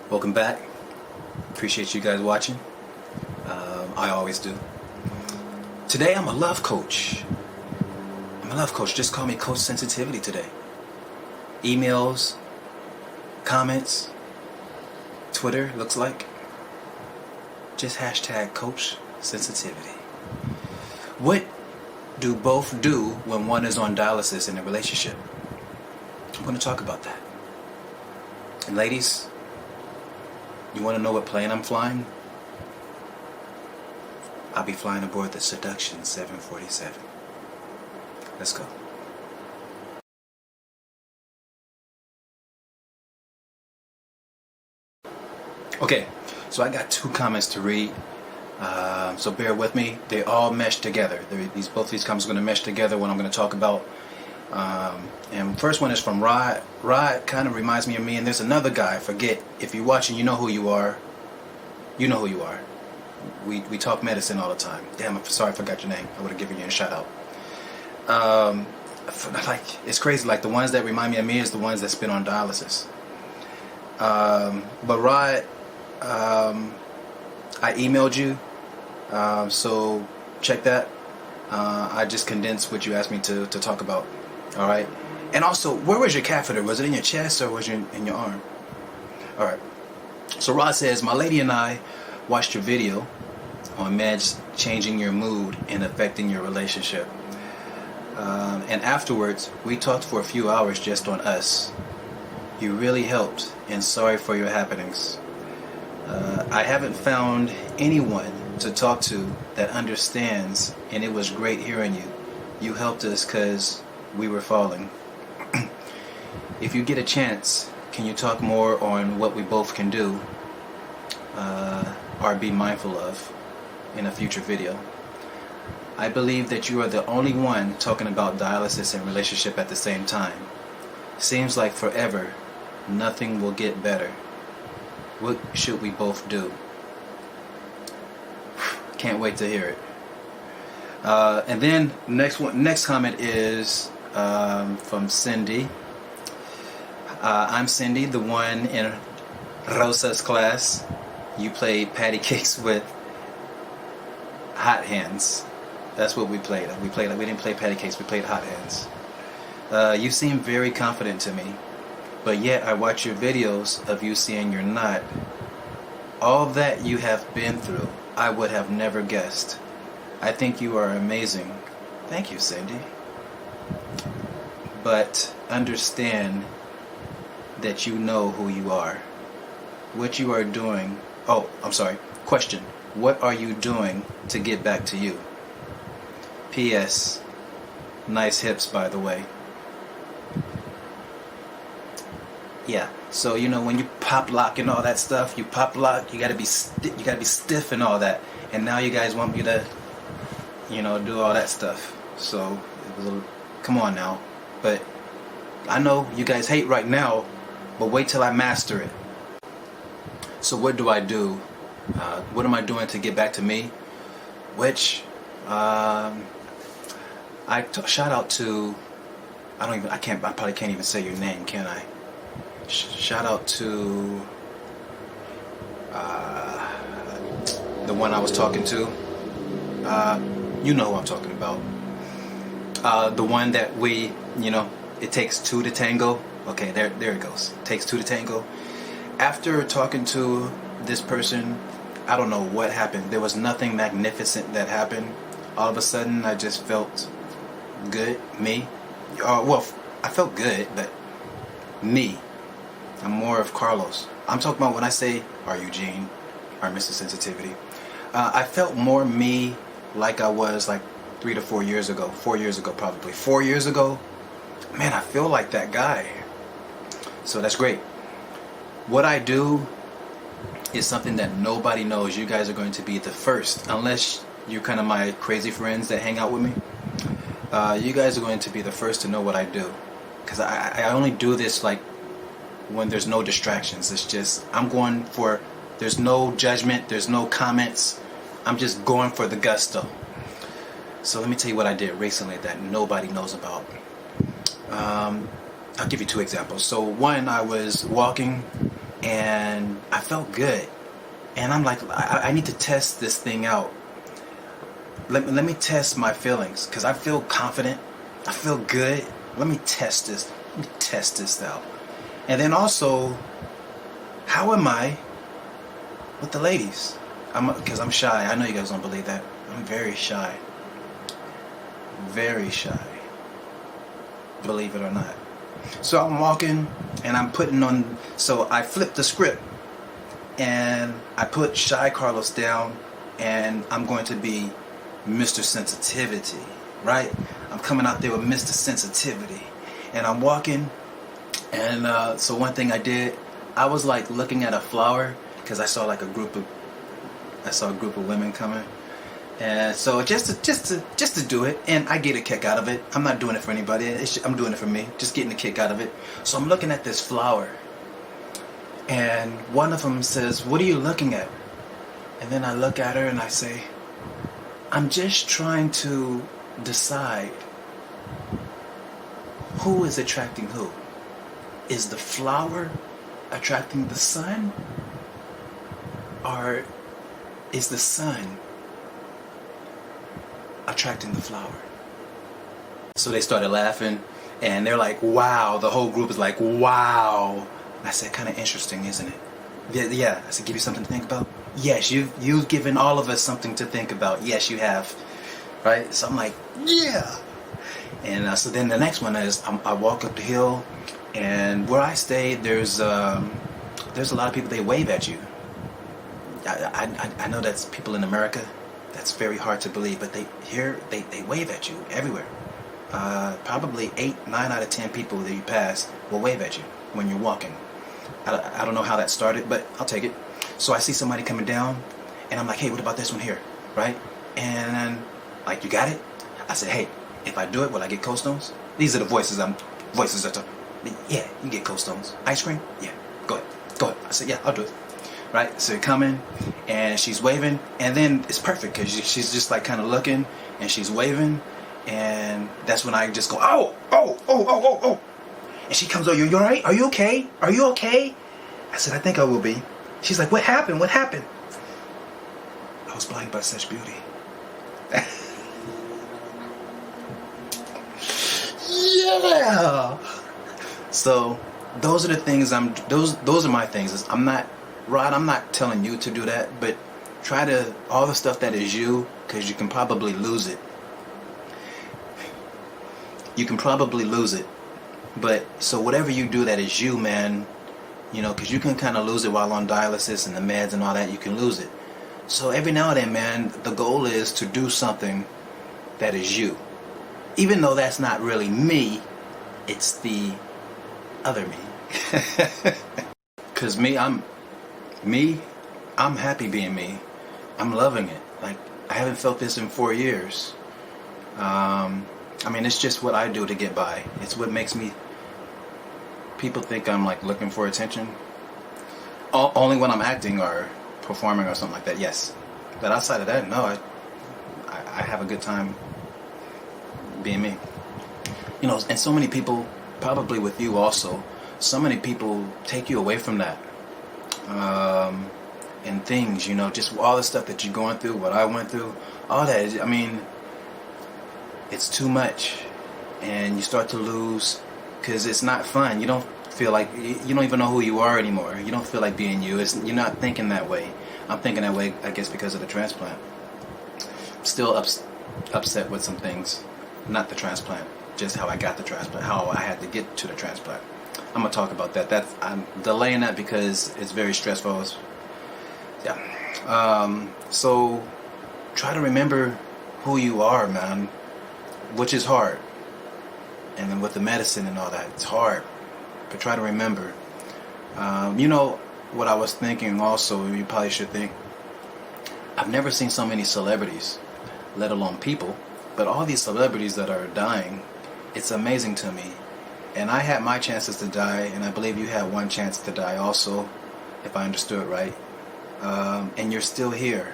Welcome back. Appreciate you guys watching. I always do. Today I'm a love coach. Just call me Coach Sensitivity today. Emails, comments, Twitter looks like. Just hashtag Coach Sensitivity. What do both do when one is on dialysis in a relationship? I'm going to talk about that. And ladies, you want to know what plane I'm flying? I'll be flying aboard the Seduction 747. Let's go. Okay, so I got two comments to read. So bear with me. They all mesh together. Both these comments are going to mesh together what I'm going to talk about. And first one is from Rod. Rod kind of reminds me of me, and there's another guy. I forget. If you're watching, you know who you are. You know who you are. We talk medicine all the time. Damn, I'm sorry I forgot your name. I would have given you a shout out. Like, it's crazy. Like, the ones that remind me of me is the ones that's been on dialysis. But Rod, I emailed you, so check that. I just condensed what you asked me to talk about. All right. And also, where was your catheter? Was it in your chest or was it in your arm? All right. So Rod says, my lady and I watched your video on meds changing your mood and affecting your relationship. And afterwards, we talked for a few hours just on us. You really helped, and sorry for your happenings. I haven't found anyone to talk to that understands, and it was great hearing you. You helped us because we were falling. If you get a chance, can you talk more on what we both can do or be mindful of in a future video? I believe that you are the only one talking about dialysis and relationship at the same time. Seems like forever, nothing will get better. What should we both do? Can't wait to hear it. And then next comment is from Cindy. I'm Cindy, the one in Rosa's class. You played patty cakes with hot hands. That's what we played. We didn't play patty cakes. We played hot hands. You seem very confident to me, but yet I watch your videos of you saying you're not. All that you have been through, I would have never guessed. I think you are amazing. Thank you, Cindy. But understand that you know who you are. What you are doing... Oh, I'm sorry. Question. What are you doing to get back to you? P.S. Nice hips, by the way. Yeah. So, you know, when you pop lock and all that stuff, you pop lock, you gotta be stiff and all that. And now you guys want me to, you know, do all that stuff. So, it was a, come on now. But I know you guys hate right now, but wait till I master it. So what do I do? What am I doing to get back to me? Which, shout out to, I probably can't even say your name, can I? Shout out to the one I was talking to. You know who I'm talking about. The one that we, you know, it takes two to tango. Okay, there it goes. It takes two to tango. After talking to this person, I don't know what happened. There was nothing magnificent that happened. All of a sudden, I just felt good. Me. Well, I felt good, but me. I'm more of Carlos. I'm talking about when I say, or Eugene, or Mr. Sensitivity. I felt more me like I was like 3 to 4 years ago. 4 years ago, probably. 4 years ago, man, I feel like that guy. So that's great. What I do is something that nobody knows. You guys are going to be the first, unless you're kind of my crazy friends that hang out with me. You guys are going to be the first to know what I do, because I only do this like when there's no distractions. It's just, I'm going for, there's no judgment, there's no comments. I'm just going for the gusto. So let me tell you what I did recently that nobody knows about. I'll give you two examples. So one, I was walking and I felt good. And I'm like, I need to test this thing out. Let me test my feelings, because I feel confident. I feel good. Let me test this. Let me test this out. And then also, how am I with the ladies? Because I'm shy. I know you guys don't believe that. I'm very shy. Very shy. Believe it or not. So I'm walking and I'm putting on, so I flipped the script and I put Shy Carlos down, and I'm going to be Mr. Sensitivity, right? I'm coming out there with Mr. Sensitivity, and I'm walking, and so one thing I did, I was like looking at a flower, because I saw like a group of women coming, and so just to do it, and I get a kick out of it. I'm not doing it for anybody. I'm doing it for me, just getting a kick out of it. So I'm looking at this flower, and one of them says, "What are you looking at?" And then I look at her and I say, "I'm just trying to decide who is attracting who. Is the flower attracting the sun, or is the sun attracting the flower?" So they started laughing, and they're like, "Wow." The whole group is like, "Wow." And I said, "Kind of interesting, isn't it?" Yeah. I said, "Give you something to think about?" "Yes, you've given all of us something to think about. Yes, you have." Right? So I'm like, "Yeah." And so then the next one is, I walk up the hill, and where I stay, there's a lot of people. They wave at you. I know that's people in America. That's very hard to believe, but they wave at you everywhere. Probably 9 out of 10 people that you pass will wave at you when you're walking. I don't know how that started, but I'll take it. So I see somebody coming down, and I'm like, "Hey, what about this one here?" Right? And like, "You got it?" I said, "Hey, if I do it, will I get cold stones?" These are the voices that talk. "Yeah, you get cold stones." "Ice cream?" "Yeah, go ahead." I said, "Yeah, I'll do it." Right? So you're coming, and she's waving, and then it's perfect, because she's just like kind of looking, and she's waving, and that's when I just go, "Oh, oh, oh, oh, oh, oh." And she comes over, "You alright? Are you okay? Are you okay?" I said, "I think I will be." She's like, "What happened? What happened?" "I was blinded by such beauty." Yeah. So those are the things those are my things. I'm not, Rod, I'm not telling you to do that, but try to, all the stuff that is you, because you can probably lose it. You can probably lose it. But so whatever you do that is you, man, because you can kind of lose it while on dialysis and the meds and all that. You can lose it. So every now and then, man, the goal is to do something that is you. Even though that's not really me, it's the other me. Because I'm happy being me. I'm loving it. Like, I haven't felt this in 4 years. It's just what I do to get by. It's what makes me... People think I'm like looking for attention. Only when I'm acting or performing or something like that, yes. But outside of that, no, I have a good time being me. And so many people, probably with you also, so many people take you away from that. And things, just all the stuff that you're going through, what I went through, all that is, it's too much. And you start to lose, because it's not fun. You don't feel like, you don't even know who you are anymore. You don't feel like being you. You're not thinking that way. I'm thinking that way, I guess, because of the transplant. Still upset with some things. Not the transplant, just how I got the transplant, how I had to get to the transplant. I'm going to talk about that. I'm delaying that because it's very stressful. So try to remember who you are, man, which is hard. And then with the medicine and all that, it's hard. But try to remember. What I was thinking also, you probably should think, I've never seen so many celebrities, let alone people, but all these celebrities that are dying, it's amazing to me. And I had my chances to die, and I believe you had one chance to die also, if I understood right. And you're still here.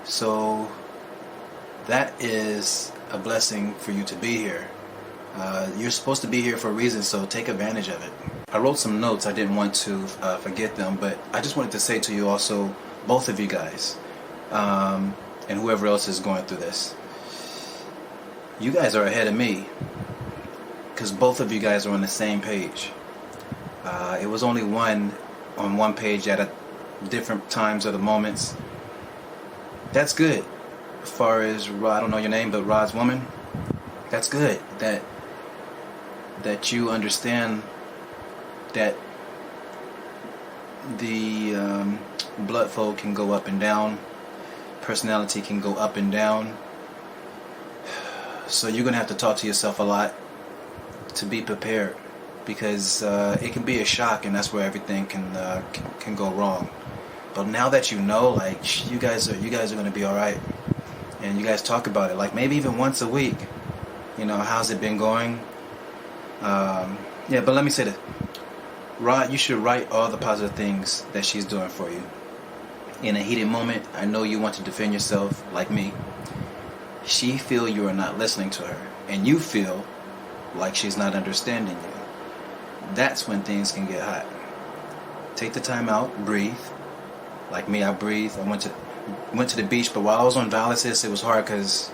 So that is a blessing for you to be here. You're supposed to be here for a reason, so take advantage of it. I wrote some notes. I didn't want to forget them, but I just wanted to say to you also, both of you guys, and whoever else is going through this, you guys are ahead of me, because both of you guys are on the same page. It was only one on one page at different times of the moments. That's good. As far as, I don't know your name, but Rod's woman, that's good. That you understand that the blood flow can go up and down, personality can go up and down. So you're gonna have to talk to yourself a lot to be prepared, because it can be a shock, and that's where everything can go wrong. But now that you know, like, you guys are gonna be all right, and you guys talk about it, like maybe even once a week. You know, how's it been going? Yeah, but let me say this, Rod, you should write all the positive things that she's doing for you. In a heated moment, I know you want to defend yourself, like me. She feel you are not listening to her, and you feel like she's not understanding you. That's when things can get hot. Take the time out, breathe. Like me, I breathe. I went to the beach, but while I was on dialysis, it was hard because,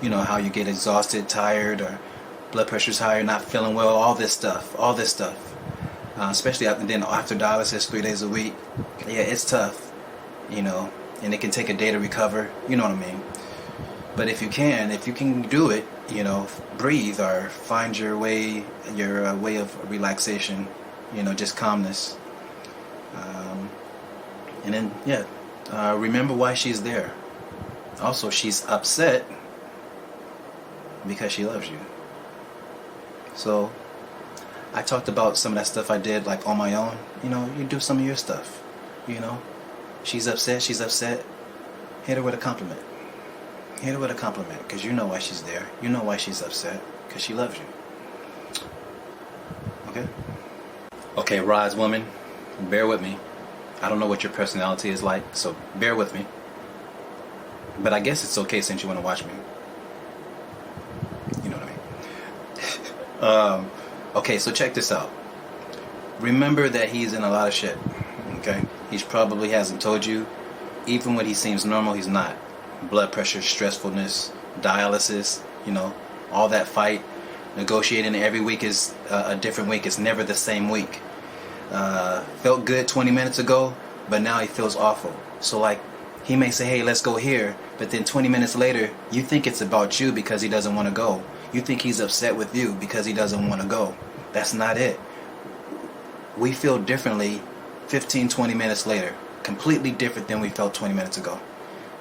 you know how you get exhausted, tired, or blood pressure's higher, not feeling well, all this stuff. Especially after dialysis 3 days a week. Yeah, it's tough, you know, and it can take a day to recover, you know what I mean? But if you can do it, you know, breathe or find your way of relaxation, you know, just calmness. And then, yeah, remember why she's there. Also, she's upset because she loves you. So, I talked about some of that stuff I did, like, on my own. You know, you do some of your stuff, you know. She's upset. Hit her with a compliment. Hit her with a compliment, because you know why she's there. You know why she's upset, because she loves you. Okay? Okay, Rod's woman, bear with me. I don't know what your personality is like, so bear with me. But I guess it's okay since you want to watch me. You know what I mean? Okay, so check this out. Remember that he's in a lot of shit. Okay? He probably hasn't told you. Even when he seems normal, he's not. Blood pressure, stressfulness, dialysis, you know, all that fight. Negotiating every week is a different week. It's never the same week. Felt good 20 minutes ago, but now he feels awful. So, like, he may say, hey, let's go here, but then 20 minutes later, you think it's about you because he doesn't want to go. You think he's upset with you because he doesn't want to go. That's not it. We feel differently 15, 20 minutes later. Completely different than we felt 20 minutes ago.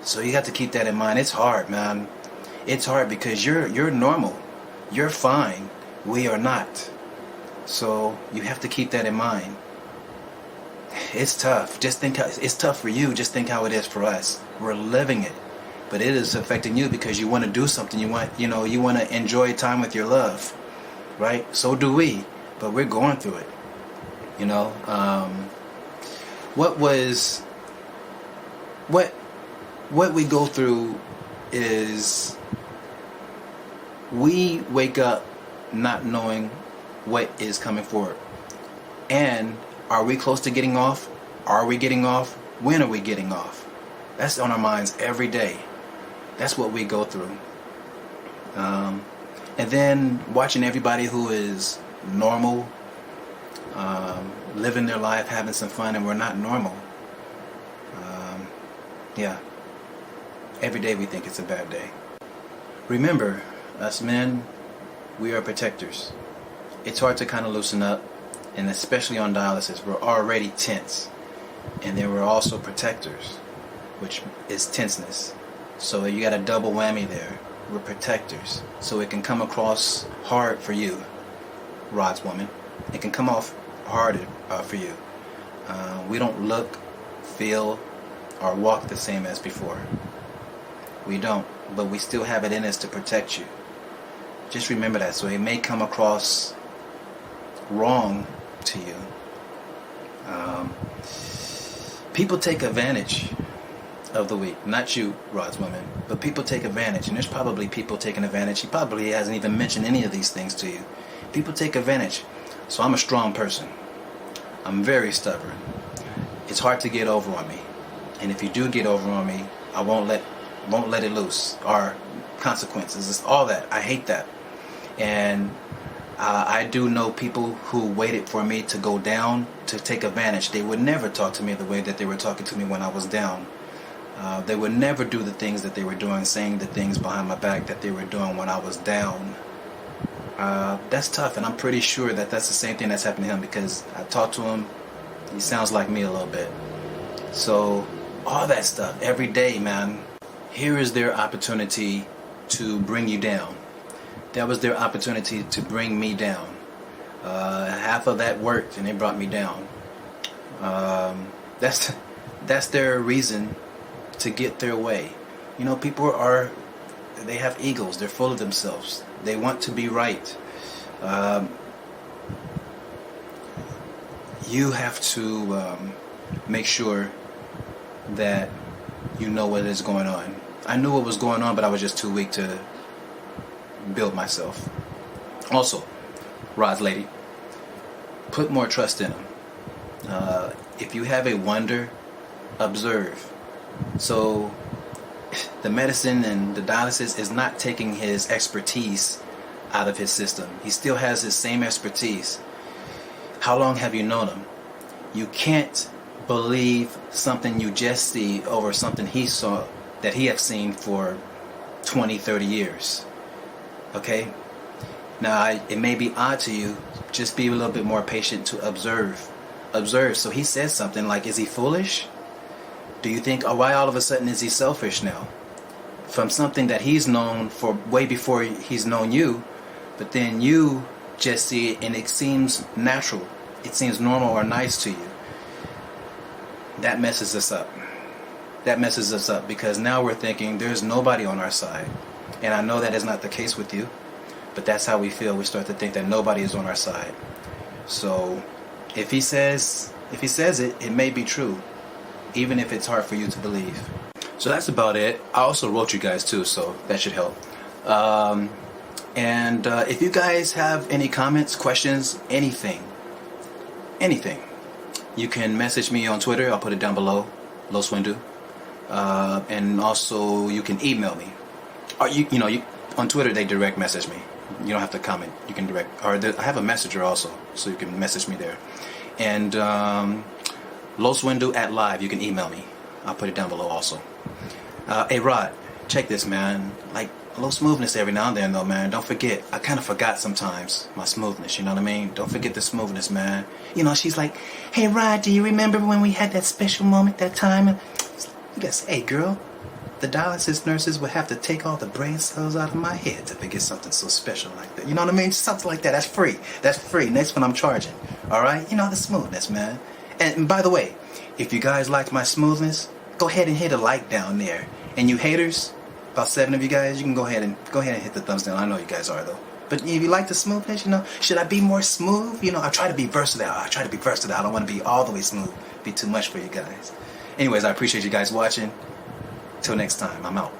So you have to keep that in mind. It's hard, man. It's hard because you're normal. You're fine. We are not. So you have to keep that in mind. It's tough. Just think how it's tough for you. Just think how it is for us. We're living it, but it is affecting you because you want to do something. You want to enjoy time with your love, right? So do we, but we're going through it. You know, what we go through is we wake up not knowing what is coming forward. And are we close to getting off? Are we getting off? When are we getting off? That's on our minds every day. That's what we go through. And then watching everybody who is normal, living their life, having some fun, and we're not normal. Yeah. Every day we think it's a bad day. Remember, us men, we are protectors. It's hard to kind of loosen up, and especially on dialysis, we're already tense. And then we're also protectors, which is tenseness. So you got a double whammy there. We're protectors. So it can come across hard for you, Rod's woman. It can come off harder for you. We don't look, feel, or walk the same as before. We don't, but we still have it in us to protect you. Just remember that. So it may come across wrong to you. People take advantage of the weak. Not you, Rod's woman, but people take advantage. And there's probably people taking advantage. He probably hasn't even mentioned any of these things to you. People take advantage. So I'm a strong person. I'm very stubborn. It's hard to get over on me. And if you do get over on me, I won't let it loose, or consequences. It's all that. I hate that. And I do know people who waited for me to go down to take advantage. They would never talk to me the way that they were talking to me when I was down. They would never do the things that they were doing, saying the things behind my back that they were doing when I was down. That's tough, and I'm pretty sure that that's the same thing that's happened to him, because I talked to him. He sounds like me a little bit. So all that stuff every day, man. Here is their opportunity to bring you down. That was their opportunity to bring me down. Half of that worked, and they brought me down. That's their reason to get their way. You know, they have egos. They're full of themselves. They want to be right. You have to make sure that you know what is going on. I knew what was going on, but I was just too weak to build myself. Also, Rod's lady, put more trust in him. If you have a wonder, observe. So the medicine and the dialysis is not taking his expertise out of his system. He still has his same expertise. How long have you known him? You can't believe something you just see over something he saw, that he have seen for 20, 30 years. Okay? Now, it may be odd to you. Just be a little bit more patient to observe. Observe. So he says something like, is he foolish? Do you think, oh, why all of a sudden is he selfish now? From something that he's known for way before he's known you, but then you just see it and it seems natural. It seems normal or nice to you. That messes us up. That messes us up, because now we're thinking there's nobody on our side. And I know that is not the case with you, but that's how we feel. We start to think that nobody is on our side. So if he says it, it may be true, even if it's hard for you to believe. So that's about it. I also wrote you guys too, so that should help. And if you guys have any comments, questions, anything, you can message me on Twitter. I'll put it down below, Los Windu. And also you can email me. Or you on Twitter they direct message me. You don't have to comment. You can direct. Or I have a messenger also, so you can message me there. And Los Windu at live. You can email me. I'll put it down below also. Hey Rod, check this, man. Like a little smoothness every now and then, though, man. Don't forget. I kind of forgot sometimes my smoothness. You know what I mean? Don't forget the smoothness, man. You know, she's like, hey Rod, do you remember when we had that special moment that time? And you guys, hey girl, the dialysis nurses would have to take all the brain cells out of my head to forget something so special like that. You know what I mean? Something like that. That's free. That's free. Next one I'm charging. All right? You know, the smoothness, man. And by the way, if you guys liked my smoothness, go ahead and hit a like down there. And you haters, about 7 of you guys, you can go ahead and hit the thumbs down. I know you guys are though. But if you like the smoothness, you know, should I be more smooth? You know, I try to be versatile. I don't want to be all the way smooth. Be too much for you guys. Anyways, I appreciate you guys watching. Till next time, I'm out.